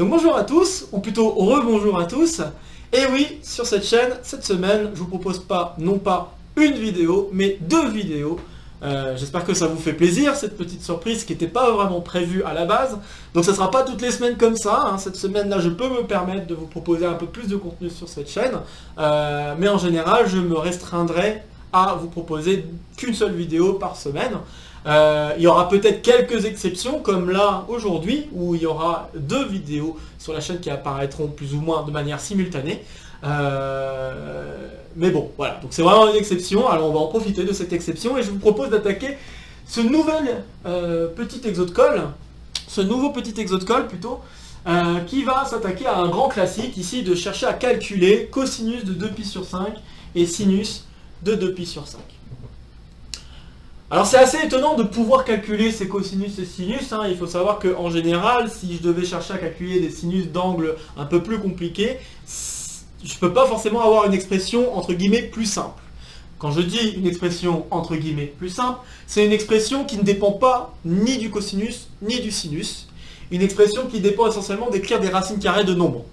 Donc bonjour à tous, ou plutôt rebonjour à tous. Et oui, sur cette chaîne, cette semaine, je vous propose non pas une vidéo, mais deux vidéos. J'espère que ça vous fait plaisir, cette petite surprise qui n'était pas vraiment prévue à la base. Donc ça ne sera pas toutes les semaines comme ça, hein. Cette semaine-là, je peux me permettre de vous proposer un peu plus de contenu sur cette chaîne. Mais en général, je me restreindrai à vous proposer qu'une seule vidéo par semaine. Il y aura peut-être quelques exceptions, comme là, aujourd'hui, où il y aura deux vidéos sur la chaîne qui apparaîtront plus ou moins de manière simultanée. Mais bon, voilà, donc c'est vraiment une exception, alors on va en profiter de cette exception, et je vous propose d'attaquer ce nouvel petit exode-call, qui va s'attaquer à un grand classique, ici, de chercher à calculer cosinus de 2π sur 5 et sinus de 2π sur 5. Alors c'est assez étonnant de pouvoir calculer ces cosinus et sinus, hein. Il faut savoir qu'en général, si je devais chercher à calculer des sinus d'angles un peu plus compliqués, je ne peux pas forcément avoir une expression entre guillemets plus simple. Quand je dis une expression entre guillemets plus simple, c'est une expression qui ne dépend pas ni du cosinus ni du sinus. Une expression qui dépend essentiellement d'écrire des racines carrées de nombres.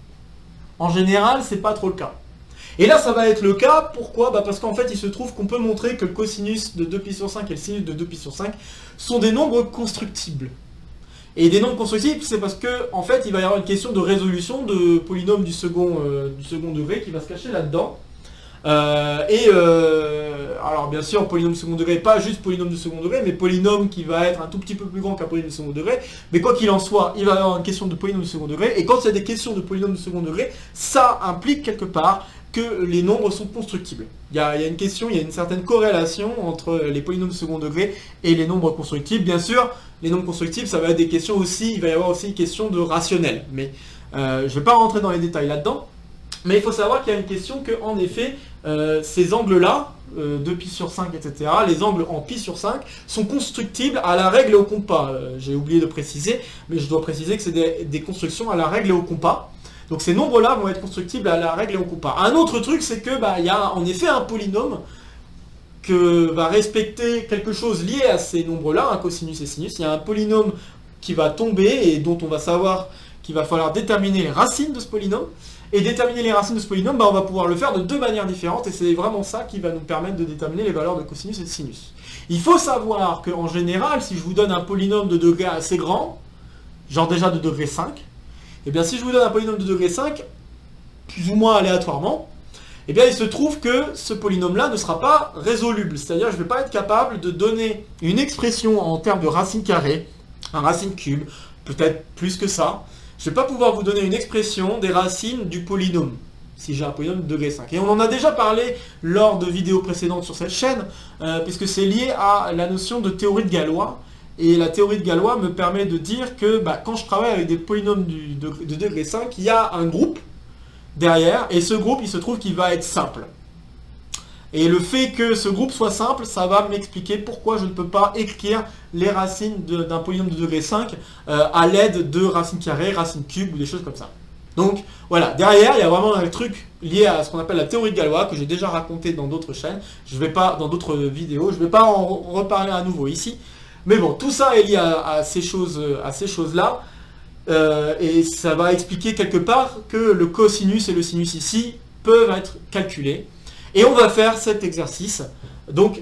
En général, c'est pas trop le cas. Et là, ça va être le cas, pourquoi ? Parce qu'en fait, il se trouve qu'on peut montrer que le cosinus de 2π sur 5 et le sinus de 2π sur 5 sont des nombres constructibles. Et des nombres constructibles, c'est parce que, en fait, il va y avoir une question de résolution de polynôme du second degré qui va se cacher là-dedans. Alors bien sûr, polynôme second degré, pas juste polynôme de second degré, mais polynôme qui va être un tout petit peu plus grand qu'un polynôme de second degré. Mais quoi qu'il en soit, il va y avoir une question de polynôme de second degré. Et quand il y a des questions de polynôme de second degré, ça implique quelque part que les nombres sont constructibles. Il y a une certaine corrélation entre les polynômes de second degré et les nombres constructibles. Bien sûr, les nombres constructibles, ça va être des questions aussi, il va y avoir aussi une question de rationnel. Mais je ne vais pas rentrer dans les détails là-dedans. Mais il faut savoir qu'il y a une question que, en effet, ces angles-là, 2π sur 5, etc., les angles en π sur 5, sont constructibles à la règle et au compas. J'ai oublié de préciser, mais je dois préciser que c'est des constructions à la règle et au compas. Donc ces nombres-là vont être constructibles à la règle et au compas. Un autre truc, c'est que il y a en effet un polynôme que va respecter quelque chose lié à ces nombres-là, un cosinus et sinus. Il y a un polynôme qui va tomber et dont on va savoir qu'il va falloir déterminer les racines de ce polynôme. Et déterminer les racines de ce polynôme, on va pouvoir le faire de deux manières différentes, et c'est vraiment ça qui va nous permettre de déterminer les valeurs de cosinus et de sinus. Il faut savoir qu'en général, si je vous donne un polynôme de degré assez grand, genre déjà de degré 5, et bien si je vous donne un polynôme de degré 5, plus ou moins aléatoirement, et bien il se trouve que ce polynôme-là ne sera pas résoluble. C'est-à-dire que je ne vais pas être capable de donner une expression en termes de racine carrée, un racine cube, peut-être plus que ça. Je ne vais pas pouvoir vous donner une expression des racines du polynôme, si j'ai un polynôme de degré 5. Et on en a déjà parlé lors de vidéos précédentes sur cette chaîne, puisque c'est lié à la notion de théorie de Galois. Et la théorie de Galois me permet de dire que quand je travaille avec des polynômes de degré 5, il y a un groupe derrière, et ce groupe, il se trouve qu'il va être simple. Et le fait que ce groupe soit simple, ça va m'expliquer pourquoi je ne peux pas écrire les racines d'un polynôme de degré 5 à l'aide de racines carrées, racines cubes ou des choses comme ça. Donc voilà, derrière, il y a vraiment un truc lié à ce qu'on appelle la théorie de Galois, que j'ai déjà raconté dans d'autres chaînes, dans d'autres vidéos, je ne vais pas en reparler à nouveau ici. Mais bon, tout ça est lié à ces choses-là, et ça va expliquer quelque part que le cosinus et le sinus ici peuvent être calculés. Et on va faire cet exercice. Donc,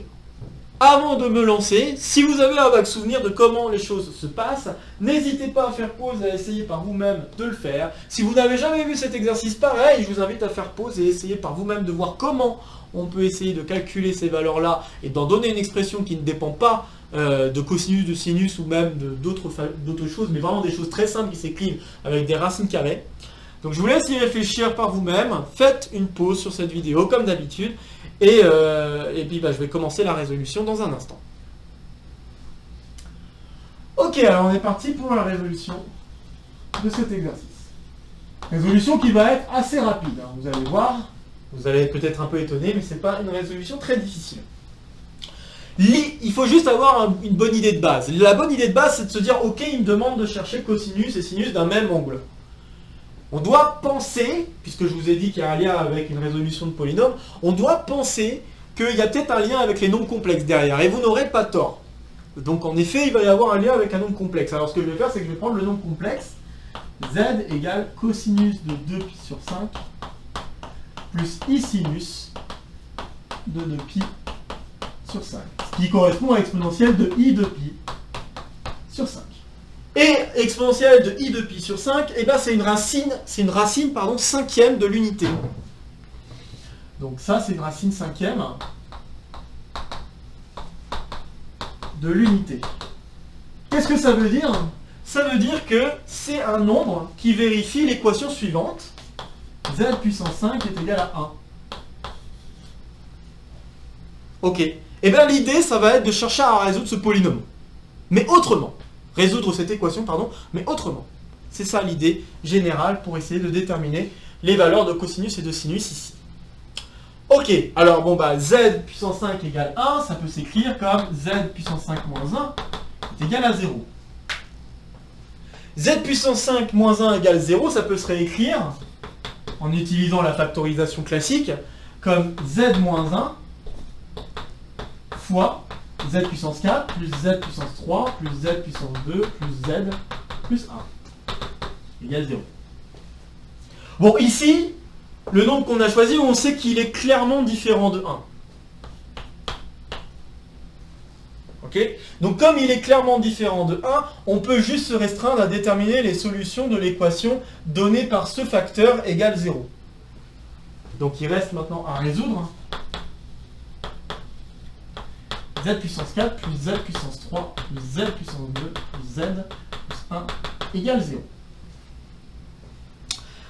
avant de me lancer, si vous avez un vague souvenir de comment les choses se passent, n'hésitez pas à faire pause et à essayer par vous-même de le faire. Si vous n'avez jamais vu cet exercice pareil, je vous invite à faire pause et essayer par vous-même de voir comment on peut essayer de calculer ces valeurs-là et d'en donner une expression qui ne dépend pas de cosinus, de sinus ou même d'autres choses, mais vraiment des choses très simples qui s'écrivent avec des racines carrées. Donc je vous laisse y réfléchir par vous-même, faites une pause sur cette vidéo comme d'habitude, et puis je vais commencer la résolution dans un instant. Ok, alors on est parti pour la résolution de cet exercice. Résolution qui va être assez rapide, hein, vous allez voir, vous allez être peut-être un peu étonné, mais ce n'est pas une résolution très difficile. Il faut juste avoir une bonne idée de base. La bonne idée de base, c'est de se dire, ok, il me demande de chercher cosinus et sinus d'un même angle. On doit penser, puisque je vous ai dit qu'il y a un lien avec une résolution de polynôme, on doit penser qu'il y a peut-être un lien avec les nombres complexes derrière, et vous n'aurez pas tort. Donc en effet, il va y avoir un lien avec un nombre complexe. Alors ce que je vais faire, c'est que je vais prendre le nombre complexe, z égale cosinus de 2pi sur 5 plus i sinus de 2pi sur 5. Ce qui correspond à l'exponentielle de i de pi sur 5. Et exponentielle de i de pi sur 5, eh ben c'est une racine cinquième de l'unité. Donc ça, c'est une racine cinquième de l'unité. Qu'est-ce que ça veut dire? Ça veut dire que c'est un nombre qui vérifie l'équation suivante. Z puissance 5 est égal à 1. Ok. Et bien l'idée, ça va être de chercher à résoudre ce polynôme. Mais autrement. Résoudre cette équation, pardon, mais autrement. C'est ça l'idée générale pour essayer de déterminer les valeurs de cosinus et de sinus ici. Ok, alors bon bah z puissance 5 égale 1, ça peut s'écrire comme z puissance 5 moins 1 est égal à 0. Z puissance 5 moins 1 égale 0, ça peut se réécrire en utilisant la factorisation classique comme z moins 1 fois z puissance 4 plus z puissance 3 plus z puissance 2 plus z plus 1 égale 0. Bon, ici, le nombre qu'on a choisi, on sait qu'il est clairement différent de 1. Ok? Donc comme il est clairement différent de 1, on peut juste se restreindre à déterminer les solutions de l'équation donnée par ce facteur égale 0. Donc il reste maintenant à résoudre. Z puissance 4 plus Z puissance 3 plus Z puissance 2 plus Z plus 1 égale 0.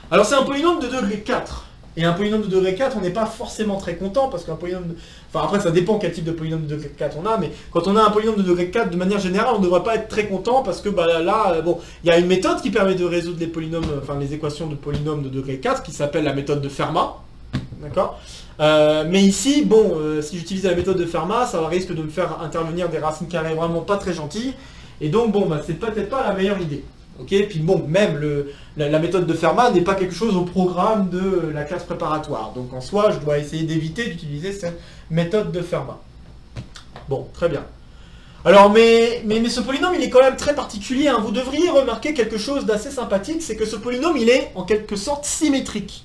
Alors c'est un polynôme de degré 4. Et un polynôme de degré 4, on n'est pas forcément très content, parce qu'un polynôme... Enfin après ça dépend quel type de polynôme de degré 4 on a, mais quand on a un polynôme de degré 4, de manière générale, on ne devrait pas être très content, parce que bah, là, bon, il y a une méthode qui permet de résoudre les polynômes, enfin les équations de polynômes de degré 4, qui s'appelle la méthode de Fermat. D'accord? Mais ici, bon, si j'utilise la méthode de Fermat, ça risque de me faire intervenir des racines carrées vraiment pas très gentilles, et donc bon, bah, c'est peut-être pas la meilleure idée. Ok, puis bon, même la méthode de Fermat n'est pas quelque chose au programme de la classe préparatoire. Donc en soi, je dois essayer d'éviter d'utiliser cette méthode de Fermat. Bon, très bien. Alors, mais ce polynôme, il est quand même très particulier. Hein. Vous devriez remarquer quelque chose d'assez sympathique, c'est que ce polynôme, il est en quelque sorte symétrique,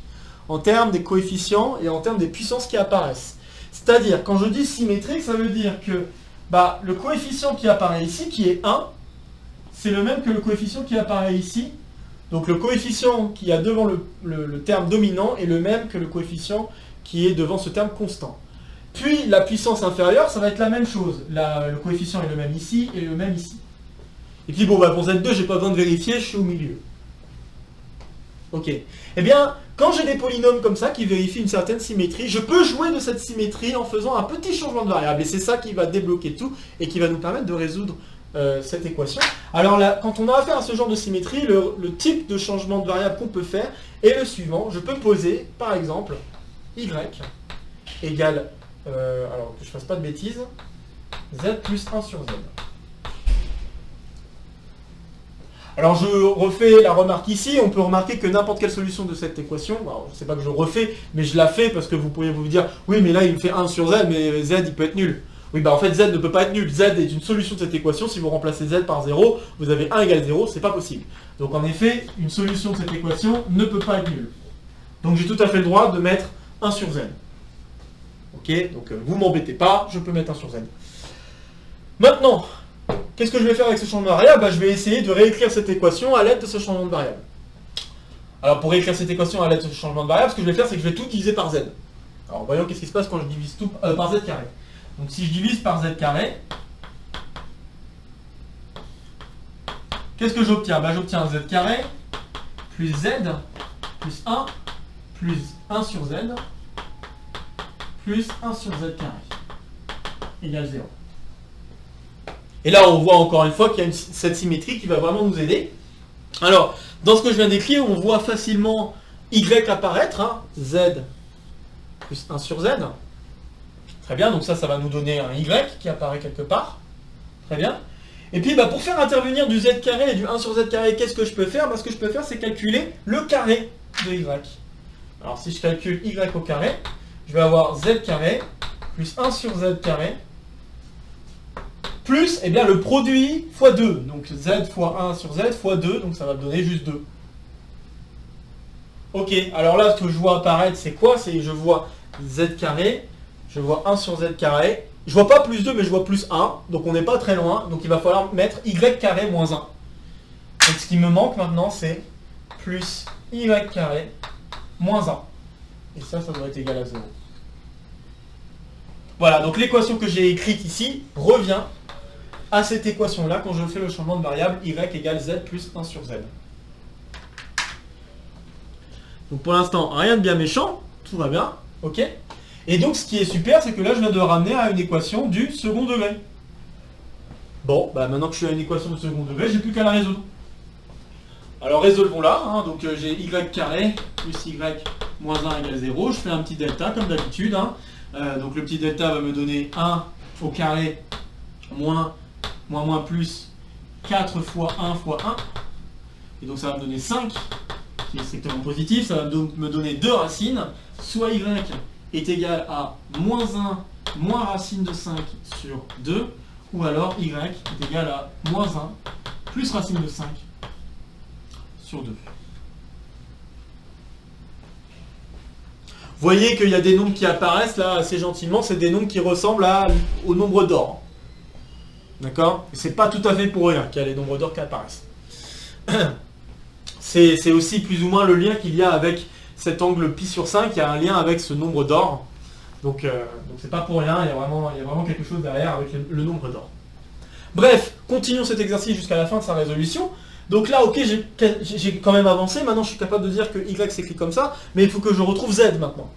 en termes des coefficients et en termes des puissances qui apparaissent. C'est-à-dire, quand je dis symétrique, ça veut dire que bah, le coefficient qui apparaît ici, qui est 1, c'est le même que le coefficient qui apparaît ici. Donc le coefficient qui a devant le terme dominant est le même que le coefficient qui est devant ce terme constant. Puis la puissance inférieure, ça va être la même chose. Le coefficient est le même ici et le même ici. Et puis bon, bah pour Z2, j'ai pas besoin de vérifier, je suis au milieu. Ok. Eh bien, quand j'ai des polynômes comme ça qui vérifient une certaine symétrie, je peux jouer de cette symétrie en faisant un petit changement de variable. Et c'est ça qui va débloquer tout et qui va nous permettre de résoudre cette équation. Alors là, quand on a affaire à ce genre de symétrie, le type de changement de variable qu'on peut faire est le suivant. Je peux poser, par exemple, y égale, alors que je ne fasse pas de bêtises, z plus 1 sur z. Alors je refais la remarque ici, on peut remarquer que n'importe quelle solution de cette équation, alors je ne sais pas que je refais, mais je la fais parce que vous pourriez vous dire, oui mais là il me fait 1 sur z, mais z il peut être nul. Oui, bah en fait, z ne peut pas être nul. Z est une solution de cette équation. Si vous remplacez z par 0, vous avez 1 égale 0, c'est pas possible. Donc en effet, une solution de cette équation ne peut pas être nulle. Donc j'ai tout à fait le droit de mettre 1 sur z. Ok, donc vous m'embêtez pas, je peux mettre 1 sur z. Maintenant, qu'est-ce que je vais faire avec ce changement de variable? Bah, je vais essayer de réécrire cette équation à l'aide de ce changement de variable. Alors pour réécrire cette équation à l'aide de ce changement de variable, ce que je vais faire, c'est que je vais tout diviser par z. Alors voyons qu'est-ce qui se passe quand je divise tout par z carré. Donc si je divise par z carré, qu'est-ce que j'obtiens? Bah, j'obtiens z carré plus z plus 1 plus 1 sur z plus 1 sur z carré égale 0. Et là on voit encore une fois qu'il y a cette symétrie qui va vraiment nous aider. Alors, dans ce que je viens d'écrire, on voit facilement y apparaître, hein, z plus 1 sur z. Très bien, donc ça va nous donner un y qui apparaît quelque part. Très bien. Et puis bah, pour faire intervenir du z carré et du 1 sur z carré, qu'est-ce que je peux faire? Bah, ce que je peux faire, c'est calculer le carré de y. Alors si je calcule y au carré, je vais avoir z carré plus 1 sur z carré plus eh bien, le produit fois 2. Donc z fois 1 sur z fois 2, donc ça va me donner juste 2. Ok, alors là, ce que je vois apparaître, c'est quoi? C'est je vois z carré, je vois 1 sur z carré. Je vois pas plus 2, mais je vois plus 1. Donc on n'est pas très loin. Donc il va falloir mettre y carré moins 1. Donc ce qui me manque maintenant, c'est plus y carré moins 1. Et ça doit être égal à 0. Voilà, donc l'équation que j'ai écrite ici revient à cette équation-là quand je fais le changement de variable y égale z plus 1 sur z. Donc pour l'instant, rien de bien méchant, tout va bien, ok. Et donc ce qui est super, c'est que là je viens de ramener à une équation du second degré. Bon, bah maintenant que je suis à une équation de second degré, j'ai plus qu'à la résoudre. Alors résolvons-la, hein. Donc j'ai y carré plus y moins 1 égale 0, je fais un petit delta comme d'habitude, hein. Donc le petit delta va me donner 1 au carré moins plus 4 fois 1 fois 1. Et donc ça va me donner 5, qui est strictement positif. Ça va donc me donner 2 racines. Soit y est égal à moins 1 moins racine de 5 sur 2. Ou alors y est égal à moins 1 plus racine de 5 sur 2. Vous voyez qu'il y a des nombres qui apparaissent là assez gentiment. C'est des nombres qui ressemblent au nombre d'or. D'accord? C'est pas tout à fait pour rien qu'il y a les nombres d'or qui apparaissent. C'est aussi plus ou moins le lien qu'il y a avec cet angle pi sur 5. Il y a un lien avec ce nombre d'or. Donc c'est pas pour rien, il y a vraiment quelque chose derrière avec le nombre d'or. Bref, continuons cet exercice jusqu'à la fin de sa résolution. Donc là, ok, j'ai quand même avancé. Maintenant, je suis capable de dire que y s'écrit comme ça. Mais il faut que je retrouve z maintenant.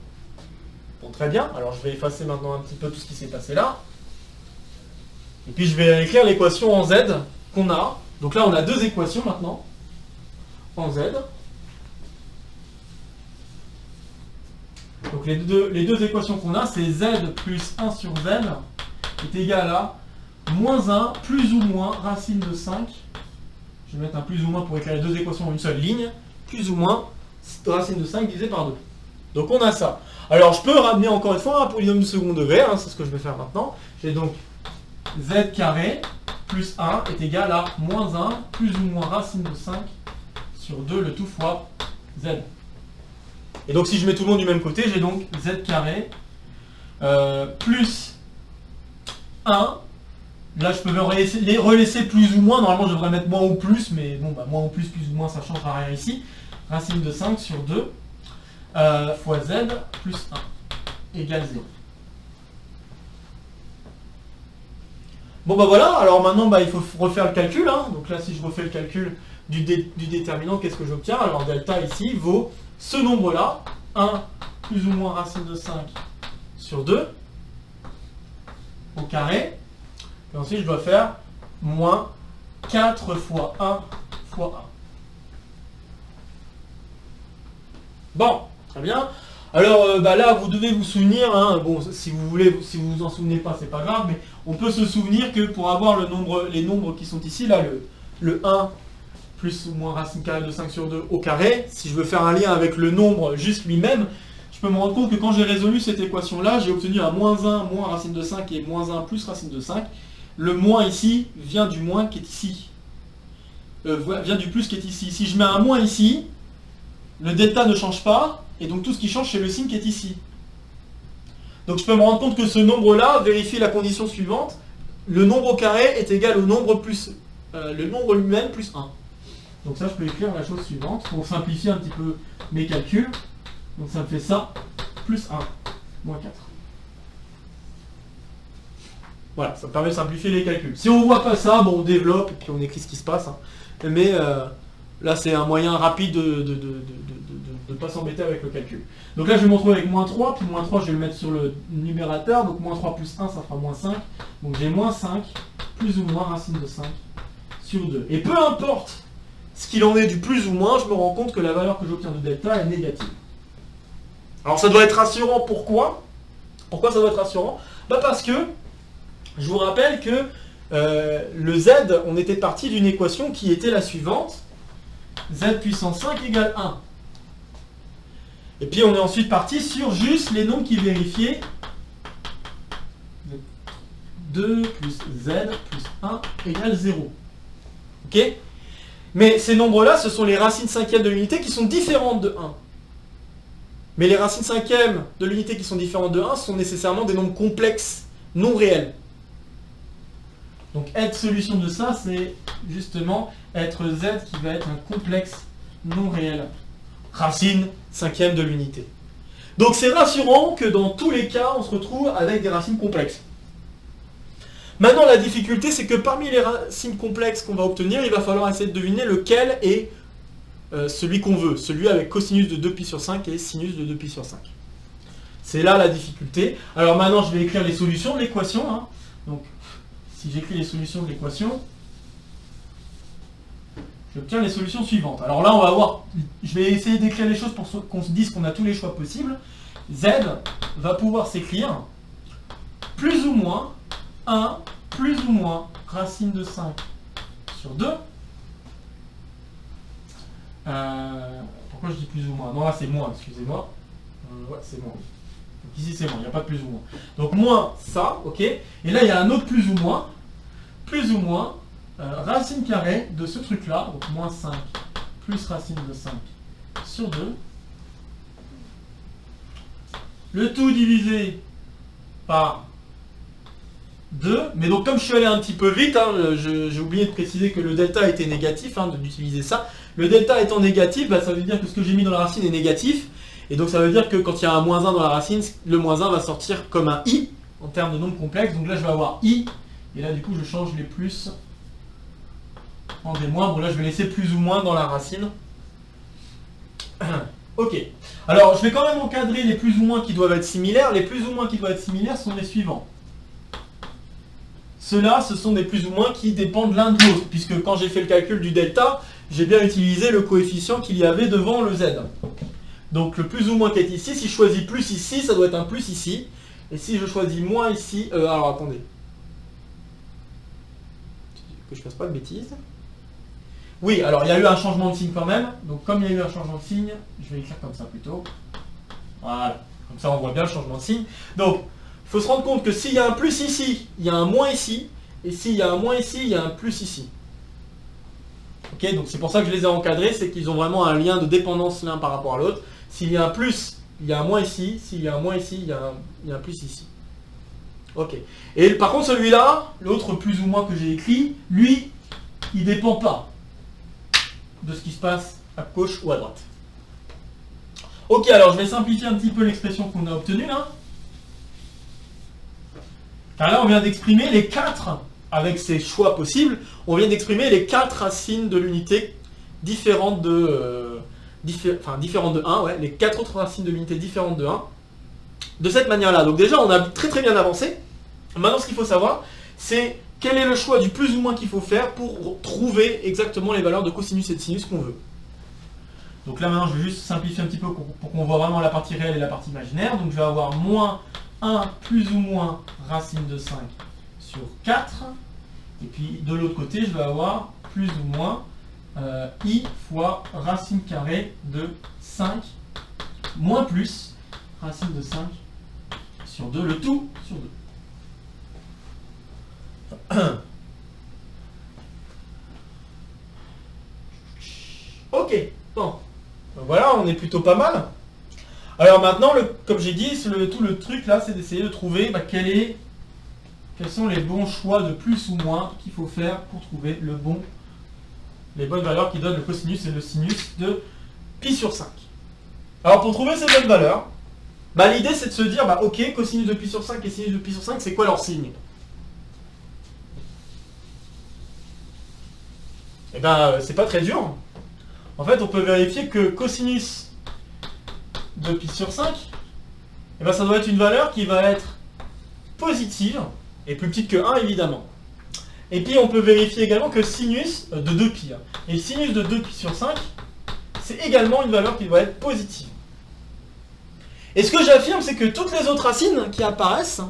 Bon, très bien. Alors je vais effacer maintenant un petit peu tout ce qui s'est passé là. Et puis je vais écrire l'équation en z qu'on a. Donc là, on a deux équations maintenant. En z. Donc les deux équations qu'on a, c'est z plus 1 sur z est égal à moins 1 plus ou moins racine de 5. Je vais mettre un plus ou moins pour écrire les deux équations en une seule ligne. Plus ou moins racine de 5 divisé par 2. Donc on a ça. Alors je peux ramener encore une fois un polynôme du second degré, hein, c'est ce que je vais faire maintenant. J'ai donc z carré plus 1 est égal à moins 1 plus ou moins racine de 5 sur 2 le tout fois z. Et donc si je mets tout le monde du même côté, j'ai donc z carré plus 1. Là je peux les relaisser plus ou moins, normalement je devrais mettre moins ou plus, mais bon, bah, moins ou plus ou moins ça ne changera rien ici. Racine de 5 sur 2 fois z plus 1 égale 0. Bon bah voilà, alors maintenant bah, il faut refaire le calcul, hein. Donc là si je refais le calcul du déterminant, qu'est-ce que j'obtiens? Alors delta ici vaut ce nombre-là, 1 plus ou moins racine de 5 sur 2 au carré. Et ensuite, je dois faire moins 4 fois 1 fois 1. Bon, très bien. Alors là, vous devez vous souvenir, hein, bon, si vous vous en souvenez pas, c'est pas grave, mais on peut se souvenir que pour avoir les nombres qui sont ici, là, le 1 plus ou moins racine carrée de 5 sur 2 au carré, si je veux faire un lien avec le nombre juste lui-même, je peux me rendre compte que quand j'ai résolu cette équation-là, j'ai obtenu un moins 1 moins racine de 5 et moins 1 plus racine de 5. Le moins ici vient du moins qui est ici. Vient du plus qui est ici. Si je mets un moins ici, le delta ne change pas, et donc tout ce qui change, c'est le signe qui est ici. Donc je peux me rendre compte que ce nombre-là vérifie la condition suivante. Le nombre au carré est égal au nombre plus le nombre lui-même plus 1. Donc ça, je peux écrire la chose suivante, pour simplifier un petit peu mes calculs. Donc ça me fait ça, plus 1, moins 4. Voilà, ça me permet de simplifier les calculs. Si on ne voit pas ça, bon, on développe, et puis on écrit ce qui se passe. Hein. Mais là, c'est un moyen rapide de ne pas s'embêter avec le calcul. Donc là, je vais me retrouver avec moins 3, puis moins 3, je vais le mettre sur le numérateur. Donc moins 3 plus 1, ça fera moins 5. Donc j'ai moins 5, plus ou moins racine de 5 sur 2. Et peu importe ce qu'il en est du plus ou moins, je me rends compte que la valeur que j'obtiens de delta est négative. Alors ça doit être rassurant, pourquoi? Pourquoi ça doit être rassurant? Bah parce que, je vous rappelle que le z, on était parti d'une équation qui était la suivante. Z puissance 5 égale 1. Et puis on est ensuite parti sur juste les nombres qui vérifiaient 2 plus z plus 1 égale 0. Ok? Mais ces nombres-là, ce sont les racines cinquièmes de l'unité qui sont différentes de 1. Mais les racines cinquièmes de l'unité qui sont différentes de 1 sont nécessairement des nombres complexes, non réels. Donc être solution de ça, c'est justement être z qui va être un complexe non réel. Racine cinquième de l'unité. Donc c'est rassurant que dans tous les cas, on se retrouve avec des racines complexes. Maintenant, la difficulté, c'est que parmi les racines complexes qu'on va obtenir, il va falloir essayer de deviner lequel est celui qu'on veut. Celui avec cosinus de 2pi sur 5 et sinus de 2pi sur 5. C'est là la difficulté. Alors maintenant, je vais écrire les solutions de l'équation. Hein. Donc, si j'écris les solutions de l'équation, j'obtiens les solutions suivantes. Alors là, on va voir, je vais essayer d'écrire les choses pour qu'on se dise qu'on a tous les choix possibles. Z va pouvoir s'écrire plus ou moins 1 plus ou moins racine de 5 sur 2. Pourquoi je dis plus ou moins? Non, là c'est moins, excusez-moi. Ouais, c'est moins. Donc ici c'est moins, il n'y a pas de plus ou moins. Donc moins ça, ok. Et là il y a un autre plus ou moins. Plus ou moins racine carrée de ce truc-là, donc moins 5 plus racine de 5 sur 2. Le tout divisé par 2. Mais donc comme je suis allé un petit peu vite, hein, j'ai oublié de préciser que le delta était négatif, hein, d'utiliser ça. Le delta étant négatif, bah, ça veut dire que ce que j'ai mis dans la racine est négatif. Et donc ça veut dire que quand il y a un moins 1 dans la racine, le moins 1 va sortir comme un i en termes de nombre complexe. Donc là je vais avoir i. Et là du coup je change les plus en des moins. Bon là je vais laisser plus ou moins dans la racine. Ok. Alors je vais quand même encadrer les plus ou moins qui doivent être similaires. Les plus ou moins qui doivent être similaires sont les suivants. Ceux-là, ce sont des plus ou moins qui dépendent l'un de l'autre, puisque quand j'ai fait le calcul du delta, j'ai bien utilisé le coefficient qu'il y avait devant le z. Donc le plus ou moins qui est ici, si je choisis plus ici, ça doit être un plus ici. Et si je choisis moins ici... alors attendez. Que je fasse pas de bêtises. Oui, alors il y a eu un changement de signe quand même. Donc comme il y a eu un changement de signe, je vais écrire comme ça plutôt. Voilà. Comme ça on voit bien le changement de signe. Donc... il faut se rendre compte que s'il y a un plus ici, il y a un moins ici. Et s'il y a un moins ici, il y a un plus ici. Ok, donc c'est pour ça que je les ai encadrés, c'est qu'ils ont vraiment un lien de dépendance l'un par rapport à l'autre. S'il y a un plus, il y a un moins ici. S'il y a un moins ici, il y a un plus ici. Ok. Et par contre celui-là, l'autre plus ou moins que j'ai écrit, lui, il ne dépend pas de ce qui se passe à gauche ou à droite. Ok, alors je vais simplifier un petit peu l'expression qu'on a obtenue là. Car là, on vient d'exprimer les 4, avec ces choix possibles, on vient d'exprimer les 4 racines de l'unité différentes de, différentes de 1, ouais, les 4 autres racines de l'unité différentes de 1, de cette manière-là. Donc déjà, on a très très bien avancé. Maintenant, ce qu'il faut savoir, c'est quel est le choix du plus ou moins qu'il faut faire pour trouver exactement les valeurs de cosinus et de sinus qu'on veut. Donc là, maintenant, je vais juste simplifier un petit peu pour qu'on voit vraiment la partie réelle et la partie imaginaire. Donc je vais avoir moins 1 plus ou moins racine de 5 sur 4. Et puis de l'autre côté, je vais avoir plus ou moins i fois racine carrée de 5 moins plus racine de 5 sur 2, le tout sur 2. Ok, bon. Voilà, on est plutôt pas mal. Alors maintenant, comme j'ai dit, tout le truc là, c'est d'essayer de trouver quels sont les bons choix de plus ou moins qu'il faut faire pour trouver les bonnes valeurs qui donnent le cosinus et le sinus de pi sur 5. Alors pour trouver ces bonnes valeurs, l'idée c'est de se dire, ok, cosinus de pi sur 5 et sinus de pi sur 5, c'est quoi leur signe? Eh bien, c'est pas très dur. En fait, on peut vérifier que cosinus de pi sur 5, ça doit être une valeur qui va être positive, et plus petite que 1 évidemment. Et puis on peut vérifier également que sinus de 2pi, et sinus de 2pi sur 5, c'est également une valeur qui doit être positive. Et ce que j'affirme, c'est que toutes les autres racines qui apparaissent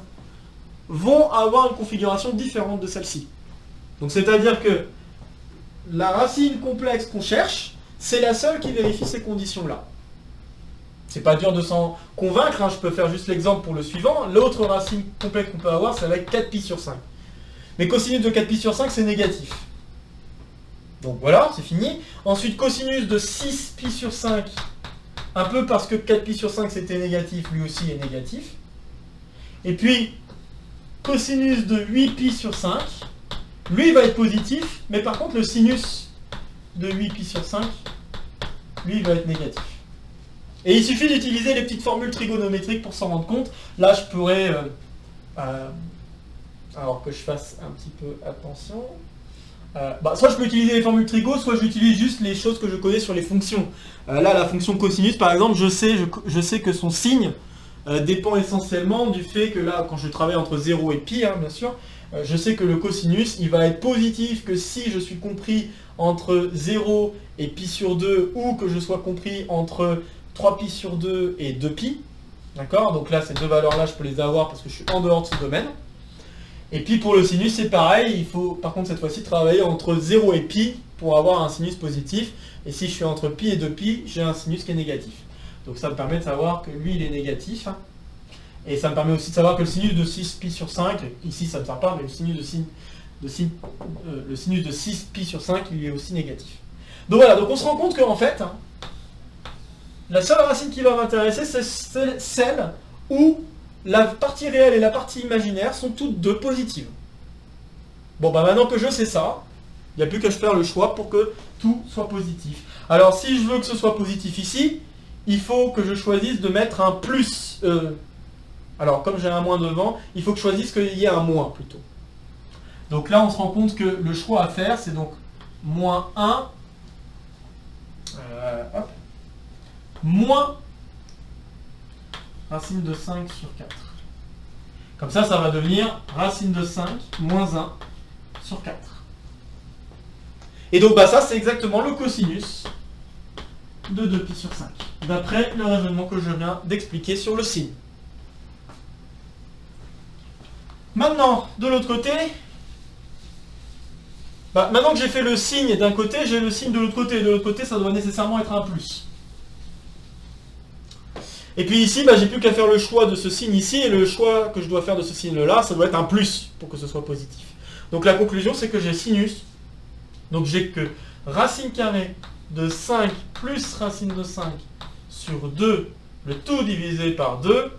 vont avoir une configuration différente de celle-ci. Donc c'est-à-dire que la racine complexe qu'on cherche, c'est la seule qui vérifie ces conditions-là. C'est pas dur de s'en convaincre, je peux faire juste l'exemple pour le suivant. L'autre racine complexe qu'on peut avoir, c'est avec 4pi sur 5. Mais cosinus de 4pi sur 5, c'est négatif. Donc voilà, c'est fini. Ensuite, cosinus de 6pi sur 5, un peu parce que 4pi sur 5 c'était négatif, lui aussi est négatif. Et puis, cosinus de 8pi sur 5, lui va être positif, mais par contre le sinus de 8pi sur 5, lui va être négatif. Et il suffit d'utiliser les petites formules trigonométriques pour s'en rendre compte. Là, je pourrais... alors que je fasse un petit peu attention... soit je peux utiliser les formules trigo, soit j'utilise juste les choses que je connais sur les fonctions. Là, la fonction cosinus, par exemple, je sais que son signe dépend essentiellement du fait que là, quand je travaille entre 0 et pi, hein, bien sûr, je sais que le cosinus, il va être positif que si je suis compris entre 0 et pi sur 2, ou que je sois compris entre 3pi sur 2 et 2pi. D'accord? Donc là, ces deux valeurs-là, je peux les avoir parce que je suis en dehors de ce domaine. Et puis pour le sinus, c'est pareil, il faut par contre cette fois-ci travailler entre 0 et pi pour avoir un sinus positif. Et si je suis entre pi et 2pi, j'ai un sinus qui est négatif. Donc ça me permet de savoir que lui, il est négatif. Et ça me permet aussi de savoir que le sinus de 6pi sur 5, ici ça ne me sert pas, mais le sinus de 6pi sur 5, il est aussi négatif. Donc voilà, donc on se rend compte qu'en fait, la seule racine qui va m'intéresser, c'est celle où la partie réelle et la partie imaginaire sont toutes deux positives. Bon, bah maintenant que je sais ça, il n'y a plus qu'à faire le choix pour que tout soit positif. Alors, si je veux que ce soit positif ici, il faut que je choisisse de mettre un plus. Alors, comme j'ai un moins devant, il faut que je choisisse qu'il y ait un moins plutôt. Donc là, on se rend compte que le choix à faire, c'est donc moins 1, moins racine de 5 sur 4. Comme ça, ça va devenir racine de 5 moins 1 sur 4. Et donc, bah, ça, c'est exactement le cosinus de 2pi sur 5, d'après le raisonnement que je viens d'expliquer sur le signe. Maintenant, de l'autre côté, maintenant que j'ai fait le signe d'un côté, j'ai le signe de l'autre côté. De l'autre côté, ça doit nécessairement être un plus. Et puis ici, j'ai plus qu'à faire le choix de ce signe ici, et le choix que je dois faire de ce signe-là, ça doit être un plus pour que ce soit positif. Donc la conclusion, c'est que j'ai sinus. Donc j'ai que racine carrée de 5 plus racine de 5 sur 2, le tout divisé par 2.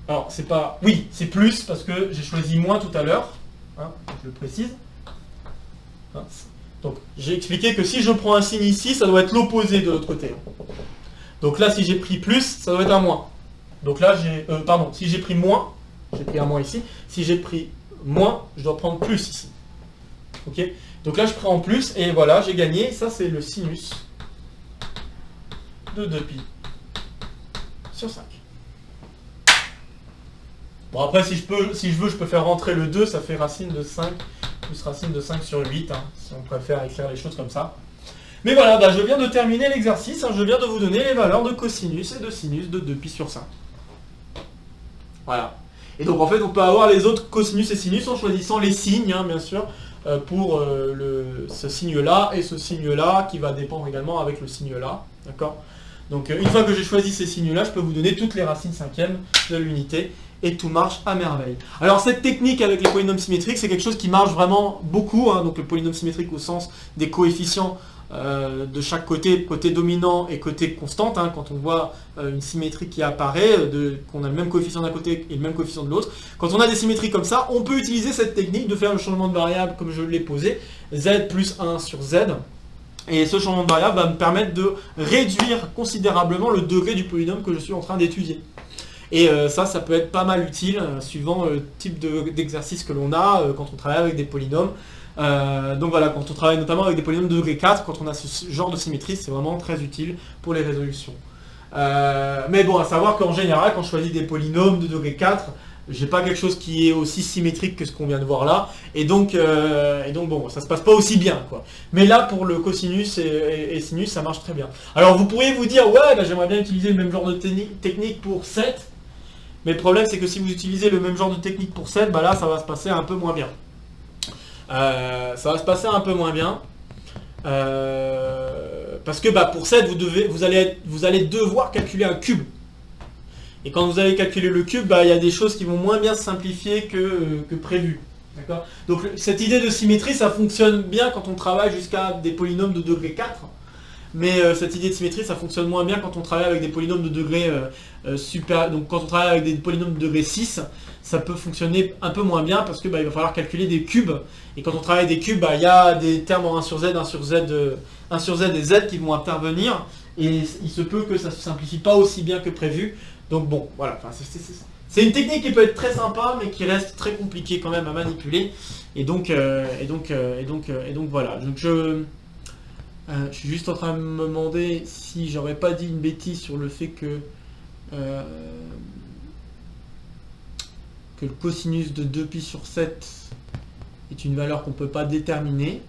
Alors, c'est pas... Oui, c'est plus, parce que j'ai choisi moins tout à l'heure. Je le précise. Donc, j'ai expliqué que si je prends un signe ici, ça doit être l'opposé de l'autre côté. Donc là, si j'ai pris plus, ça doit être un moins. Donc là, si j'ai pris moins, j'ai pris un moins ici. Si j'ai pris moins, je dois prendre plus ici. Ok? Donc là, je prends en plus, et voilà, j'ai gagné. Ça, c'est le sinus de 2pi sur 5. Bon, après, si je veux, je peux faire rentrer le 2, ça fait racine de 5 plus racine de 5 sur 8, si on préfère écrire les choses comme ça. Mais voilà, je viens de terminer l'exercice, je viens de vous donner les valeurs de cosinus et de sinus de 2pi sur 5. Voilà. Et donc en fait, on peut avoir les autres cosinus et sinus en choisissant les signes, bien sûr, pour ce signe-là et ce signe-là, qui va dépendre également avec le signe-là. D'accord ? Donc une fois que j'ai choisi ces signes-là, je peux vous donner toutes les racines cinquièmes de l'unité, et tout marche à merveille. Alors cette technique avec les polynômes symétriques, c'est quelque chose qui marche vraiment beaucoup, donc le polynôme symétrique au sens des coefficients de chaque côté dominant et côté constante, quand on voit une symétrie qui apparaît, qu'on a le même coefficient d'un côté et le même coefficient de l'autre. Quand on a des symétries comme ça, on peut utiliser cette technique de faire le changement de variable comme je l'ai posé, z plus 1 sur z. Et ce changement de variable va me permettre de réduire considérablement le degré du polynôme que je suis en train d'étudier. Et ça peut être pas mal utile, suivant le type d'exercice que l'on a quand on travaille avec des polynômes. Donc voilà, quand on travaille notamment avec des polynômes de degré 4, quand on a ce genre de symétrie, c'est vraiment très utile pour les résolutions. Mais bon, à savoir qu'en général, quand je choisis des polynômes de degré 4, j'ai pas quelque chose qui est aussi symétrique que ce qu'on vient de voir là, et donc bon, ça se passe pas aussi bien, quoi. Mais là, pour le cosinus et sinus, ça marche très bien. Alors vous pourriez vous dire, ouais, j'aimerais bien utiliser le même genre de technique pour 7, mais le problème c'est que si vous utilisez le même genre de technique pour 7, là ça va se passer un peu moins bien. Parce que pour 7, vous allez devoir calculer un cube. Et quand vous allez calculer le cube, il y a des choses qui vont moins bien se simplifier que prévu. D'accord ? Donc cette idée de symétrie, ça fonctionne bien quand on travaille jusqu'à des polynômes de degré 4. mais cette idée de symétrie, ça fonctionne moins bien quand on travaille avec des polynômes de degré super. Donc quand on travaille avec des polynômes de degré 6, ça peut fonctionner un peu moins bien parce que il va falloir calculer des cubes. Et quand on travaille avec des cubes, il y a des termes en 1 sur z, 1 sur z, 1 sur z et z qui vont intervenir. Et il se peut que ça ne se simplifie pas aussi bien que prévu. Donc bon, voilà. C'est une technique qui peut être très sympa, mais qui reste très compliquée quand même à manipuler. Et donc voilà. Donc je suis juste en train de me demander si j'aurais pas dit une bêtise sur le fait que le cosinus de 2π sur 7 est une valeur qu'on ne peut pas déterminer.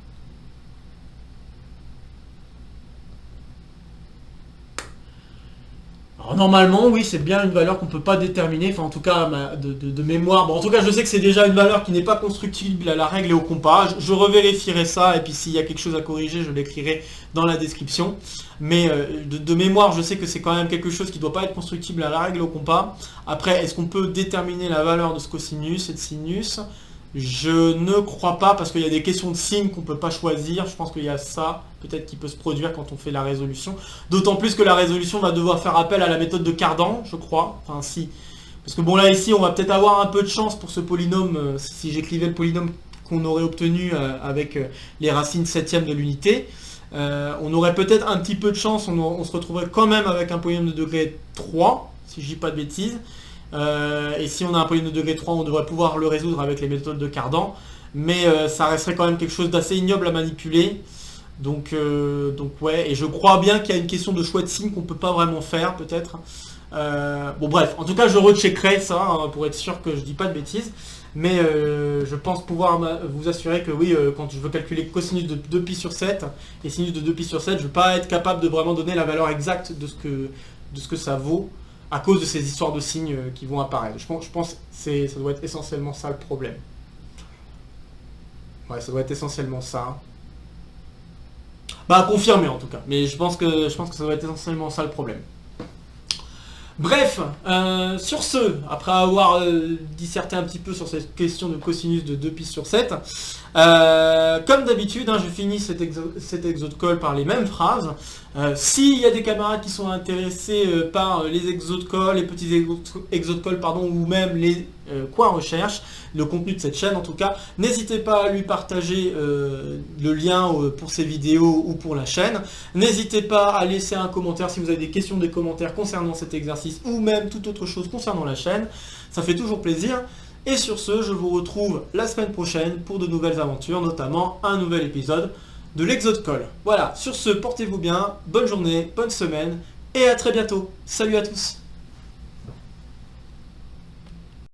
Alors normalement, oui, c'est bien une valeur qu'on ne peut pas déterminer, enfin en tout cas de mémoire. Bon, en tout cas, je sais que c'est déjà une valeur qui n'est pas constructible à la règle et au compas. Je revérifierai ça, et puis s'il y a quelque chose à corriger, je l'écrirai dans la description. Mais de mémoire, je sais que c'est quand même quelque chose qui ne doit pas être constructible à la règle et au compas. Après, est-ce qu'on peut déterminer la valeur de ce cosinus et de sinus? Je ne crois pas, parce qu'il y a des questions de signes qu'on ne peut pas choisir. Je pense qu'il y a ça, peut-être, qui peut se produire quand on fait la résolution. D'autant plus que la résolution va devoir faire appel à la méthode de Cardan, je crois. Enfin, si. Parce que bon, là, ici, on va peut-être avoir un peu de chance pour ce polynôme, si j'écrivais le polynôme qu'on aurait obtenu avec les racines septièmes de l'unité. On aurait peut-être un petit peu de chance, on se retrouverait quand même avec un polynôme de degré 3, si je dis pas de bêtises. Et si on a un polynôme de degré 3, on devrait pouvoir le résoudre avec les méthodes de Cardan. Mais ça resterait quand même quelque chose d'assez ignoble à manipuler. Donc ouais, et je crois bien qu'il y a une question de choix de signes qu'on ne peut pas vraiment faire, peut-être. Bon bref, en tout cas je recheckerai ça, hein, pour être sûr que je dis pas de bêtises. Mais je pense pouvoir vous assurer que oui, quand je veux calculer cosinus de 2π sur 7 et sinus de 2π sur 7, je ne vais pas être capable de vraiment donner la valeur exacte de ce que ça vaut, à cause de ces histoires de signes qui vont apparaître. Je pense que ça doit être essentiellement ça le problème. Ouais, ça doit être essentiellement ça. Bah, à confirmer en tout cas. Mais je pense que ça doit être essentiellement ça le problème. Bref, sur ce, après avoir disserté un petit peu sur cette question de cosinus de 2π sur 7, comme d'habitude, hein, je finis cet exo de colle par les mêmes phrases. S'il y a des camarades qui sont intéressés par les exos de colle, les petits exos de colle, pardon, ou même les coins recherche, le contenu de cette chaîne en tout cas, n'hésitez pas à lui partager le lien pour ces vidéos ou pour la chaîne. N'hésitez pas à laisser un commentaire si vous avez des questions, des commentaires concernant cet exercice ou même toute autre chose concernant la chaîne. Ça fait toujours plaisir. Et sur ce, je vous retrouve la semaine prochaine pour de nouvelles aventures, notamment un nouvel épisode de l'exo de colle. Voilà, sur ce, portez-vous bien, bonne journée, bonne semaine et à très bientôt. Salut à tous.